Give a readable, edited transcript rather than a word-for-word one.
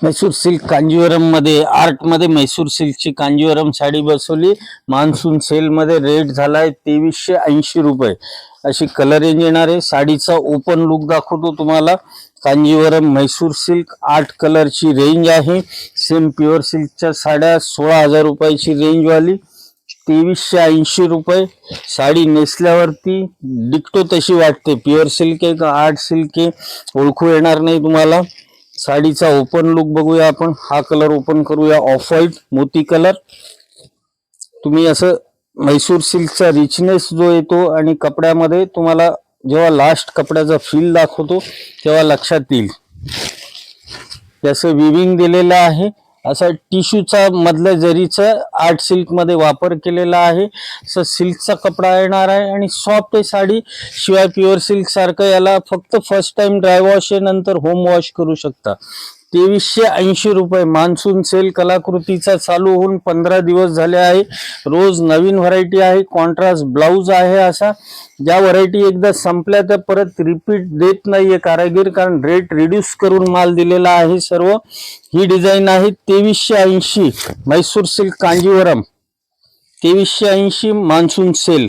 Mysore silk Kanjeevaram मध्ये art मध्ये मैसूर सिल्कची कांजीवरम साडी बसवली। मान्सून सेल मध्ये रेट झालाय 2380 रुपये। अशी कलर रेंज येणार आहे। साडीचा ओपन लुक दाखवतो तुम्हाला। कांजीवरम मैसूर सिल्क 8 कलरची रेंज आहे। सेम प्युअर सिल्कच्या साड्या 16,000 रुपयाची रेंज वाली 2380 रुपये। साडी नेसल्यावरती डिक्टो तशी वाटते। प्युअर सिल्क आहे का आर्ट सिल्क आहे ओळखू येणार नाही तुम्हाला। साडीचा ओपन लुक बघूया आपण। हा कलर ओपन करूया, ऑफ व्हाईट मोती कलर। तुम्ही असं मैसूर सिल्कचा रिचनेस जो येतो आणि कपड्यामध्ये तुम्हाला जेव्हा लास्ट कपड्याचा फील दाखवतो तेव्हा लक्षात येईल। त्याचं विविंग दिलेलं आहे। असा टिश्यूचा मधल्या जरीचा आर्ट सिल्क मध्ये वापर केलेला आहे। असं सिल्कचा कपडा येणार आहे आणि सॉफ्ट आहे साडी। शिवाय प्युअर सिल्क सारखं याला फक्त फर्स्ट टाइम ड्राय वॉश आहे, नंतर होम वॉश करू शकता। 2380 रुपये। मान्सून सेल कलाकृतीचा चालू होऊन 15 दिवस झाले आहे। रोज नवीन व्हरायटी आहे। कॉन्ट्रास्ट ब्लाउज आहे। असा ज्या व्हरायटी एकदा संपल्या त्या परत रिपीट देत नाहीये कारागीर, कारण रेट रिड्यूस करून माल दिलेला आहे सर्व। ही डिझाइन आहे 2380 Mysore silk Kanjeevaram 2380 monsoon sale.